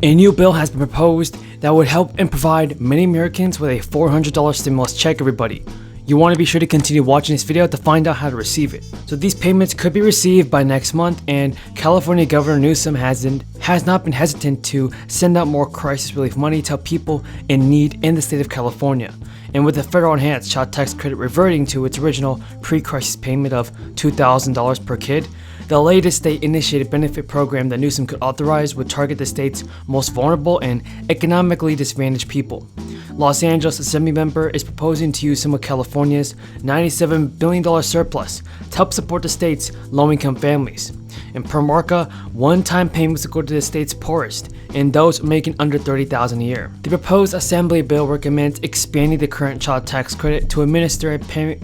A new bill has been proposed that would help and provide many Americans with a $400 stimulus check, everybody. You want to be sure to continue watching this video to find out how to receive it. So these payments could be received by next month, and California Governor Newsom has not been hesitant to send out more crisis relief money to people in need in the state of California. And with the federal enhanced child tax credit reverting to its original pre-crisis payment of $2,000 per kid, the latest state-initiated benefit program that Newsom could authorize would target the state's most vulnerable and economically disadvantaged people. Los Angeles Assembly member is proposing to use some of California's $97 billion surplus to help support the state's low-income families. And per marca, one-time payments will go to the state's poorest and those making under $30,000 a year. The proposed Assembly bill recommends expanding the current child tax credit to administer a payment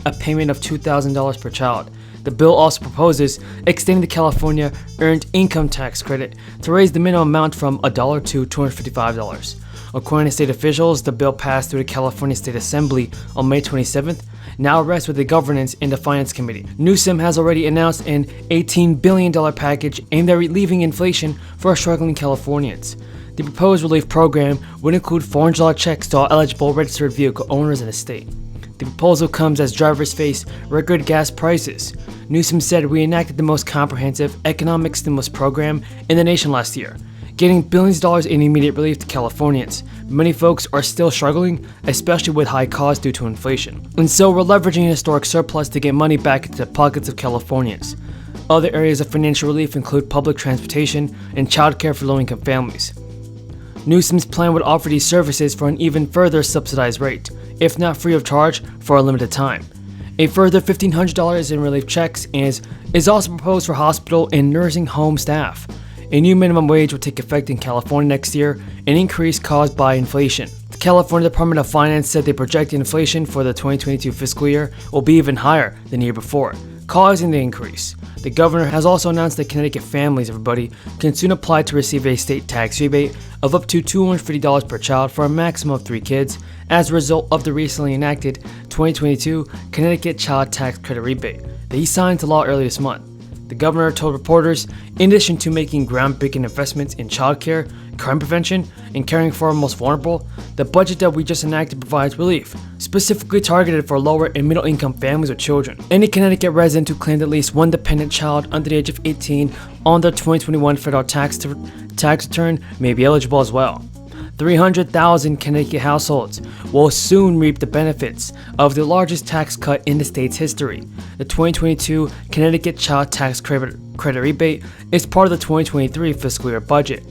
of $2,000 per child. The bill also proposes extending the California Earned Income Tax Credit to raise the minimum amount from $1 to $255. According to state officials, the bill passed through the California State Assembly on May 27th, now rests with the Governance and the Finance Committee. Newsom has already announced an $18 billion package aimed at relieving inflation for struggling Californians. The proposed relief program would include $400 checks to all eligible registered vehicle owners in the state. The proposal comes as drivers face record gas prices. Newsom said we enacted the most comprehensive economic stimulus program in the nation last year, getting billions of dollars in immediate relief to Californians. Many folks are still struggling, especially with high costs due to inflation. And so we're leveraging a historic surplus to get money back into the pockets of Californians. Other areas of financial relief include public transportation and childcare for low-income families. Newsom's plan would offer these services for an even further subsidized rate, if not free of charge, for a limited time. A further $1,500 in relief checks is also proposed for hospital and nursing home staff. A new minimum wage will take effect in California next year, an increase caused by inflation. The California Department of Finance said they project inflation for the 2022 fiscal year will be even higher than the year before, causing the increase. The governor has also announced that Connecticut families, everybody, can soon apply to receive a state tax rebate of up to $250 per child for a maximum of 3 kids as a result of the recently enacted 2022 Connecticut Child Tax Credit Rebate that he signed into law earlier this month. The governor told reporters, in addition to making groundbreaking investments in childcare, crime prevention, and caring for our most vulnerable, the budget that we just enacted provides relief, specifically targeted for lower and middle income families with children. Any Connecticut resident who claimed at least one dependent child under the age of 18 on their 2021 federal tax return may be eligible as well. 300,000 Connecticut households will soon reap the benefits of the largest tax cut in the state's history. The 2022 Connecticut Child Tax Credit Rebate is part of the 2023 fiscal year budget,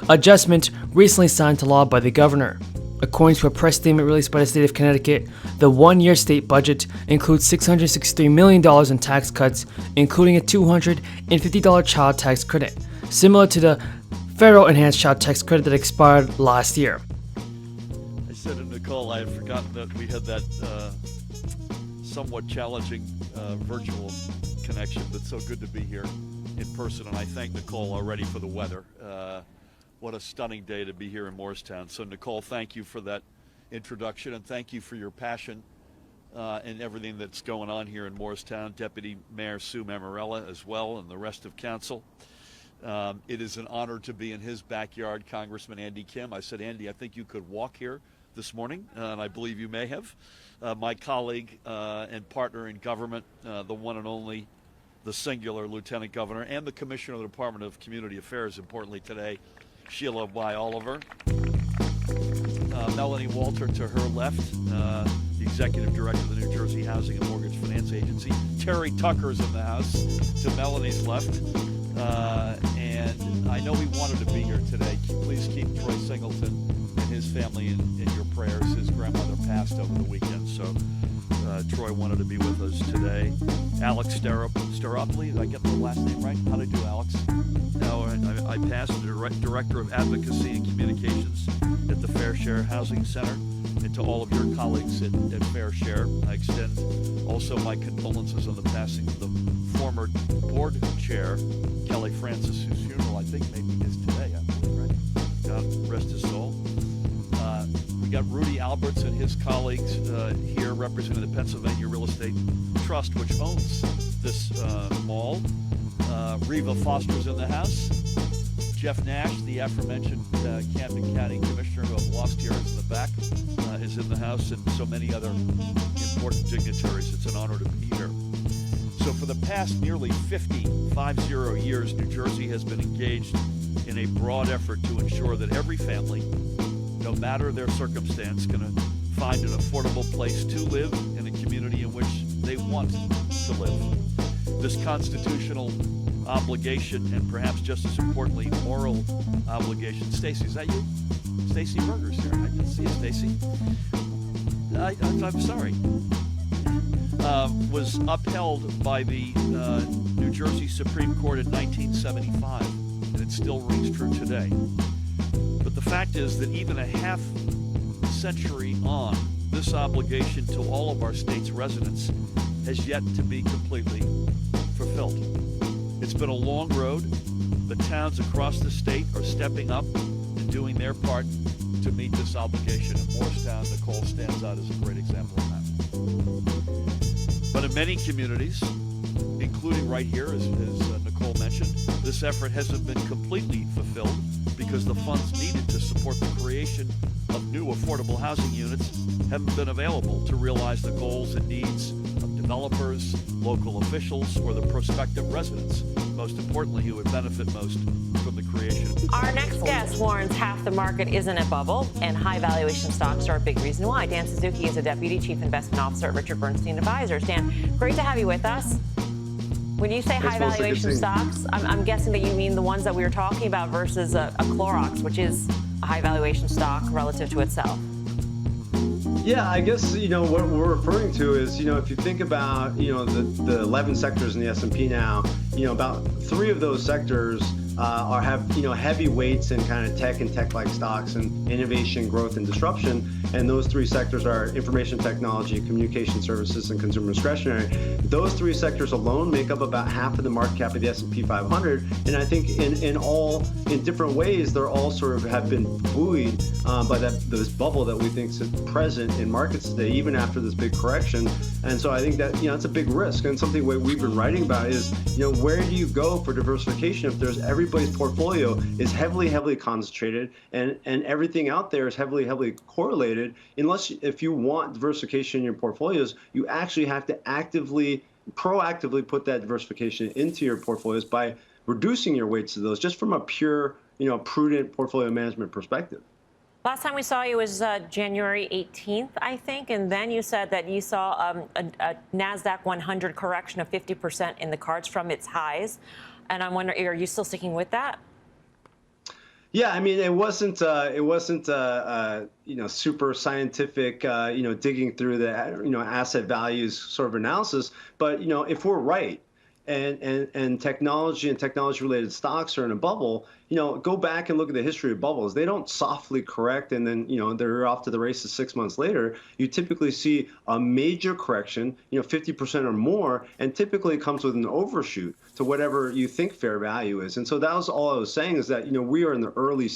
adjustment recently signed to law by the governor. According to a press statement released by the state of Connecticut, the one-year state budget includes $663 million in tax cuts, including a $250 child tax credit, similar to the federal enhanced child tax credit that expired last year. I said to Nicole, I had forgotten that we had that somewhat challenging virtual connection, but so good to be here in person. And I thank Nicole already for the weather. What a stunning day to be here in Morristown. So Nicole, thank you for that introduction, and thank you for your passion and everything that's going on here in Morristown. Deputy Mayor Sue Mamarella as well, and the rest of council. It is an honor to be in his backyard, Congressman Andy Kim. I said, Andy, I think you could walk here this morning, and I believe you may have. My colleague and partner in government, the one and only, the singular Lieutenant Governor, and the Commissioner of the Department of Community Affairs, importantly today, Sheila Y. Oliver. Melanie Walter to her left, the Executive Director of the New Jersey Housing and Mortgage Finance Agency. Terry Tucker's in the house to Melanie's left. And I know he wanted to be here today. Please keep Troy Singleton and his family in your prayers. His grandmother passed over the weekend, so Troy wanted to be with us today. Alex Staropoli, did I get the last name right? How did I do, Alex? No, I passed the Director of Advocacy and Communications at the Fair Share Housing Center, and to all of your colleagues at Fair Share. I extend also my condolences on the passing of the former board chair, Kelly Francis, whose funeral I think maybe is today, I believe, right? God rest his soul. We got Rudy Alberts and his colleagues here representing the Pennsylvania Real Estate Trust, which owns this mall. Reva Foster's in the house. Jeff Nash, the aforementioned Camden County Commissioner who I've lost here is in the back, is in the house, and so many other important dignitaries. It's an honor to be here. So for the past nearly 50 years, New Jersey has been engaged in a broad effort to ensure that every family, no matter their circumstance, can find an affordable place to live in a community in which they want to live. This constitutional obligation, and perhaps just as importantly, moral obligation. Stacy, is that you? Stacy Berger's here. I didn't see you, Stacy. I'm sorry. Was upheld by the New Jersey Supreme Court in 1975, and it still rings true today. But the fact is that even a half century on, this obligation to all of our state's residents has yet to be completely fulfilled. It's been a long road. The towns across the state are stepping up and doing their part to meet this obligation. And Morristown, Nicole, stands out as a great example of that. But in many communities, including right here, as Nicole mentioned, this effort hasn't been completely fulfilled because the funds needed to support the creation of new affordable housing units haven't been available to realize the goals and needs of developers, local officials, or the prospective residents, most importantly, who would benefit most from the creation. Our next guest warns half the market isn't a bubble, and high valuation stocks are a big reason why. Dan Suzuki is a Deputy Chief Investment Officer at Richard Bernstein Advisors. Dan, great to have you with us. When you say high valuation stocks, I'm guessing that you mean the ones that we were talking about versus a Clorox, which is a high valuation stock relative to itself. Yeah, I guess, what we're referring to is, if you think about, the 11 sectors in the S&P now, about 3 of those sectors have heavy weights in kind of tech and tech-like stocks and innovation, growth, and disruption. And those 3 sectors are information technology, communication services, and consumer discretionary. Those 3 sectors alone make up about half of the market cap of the S&P 500. And I think in different ways, they're all sort of have been buoyed by this bubble that we think is present in markets today, even after this big correction. And so I think that, it's a big risk. And something we've been writing about is, where do you go for diversification if everybody's portfolio is heavily concentrated and everything out there is heavily correlated? If you want diversification in your portfolios, you actually have to proactively put that diversification into your portfolios by reducing your weights to those, just from a pure, prudent portfolio management perspective. Last time we saw you was January 18th, I think, and then you said that you saw a NASDAQ 100 correction of 50% in the cards from its highs. And I'm wondering, are you still sticking with that? Yeah, I mean, it wasn't super scientific, digging through the, asset values sort of analysis. But, if we're right and technology and technology-related stocks are in a bubble, go back and look at the history of bubbles. They don't softly correct and then, they're off to the races 6 months later. You typically see a major correction, 50% or more, and typically it comes with an overshoot to whatever you think fair value is. And so that was all I was saying, is that, we are in the early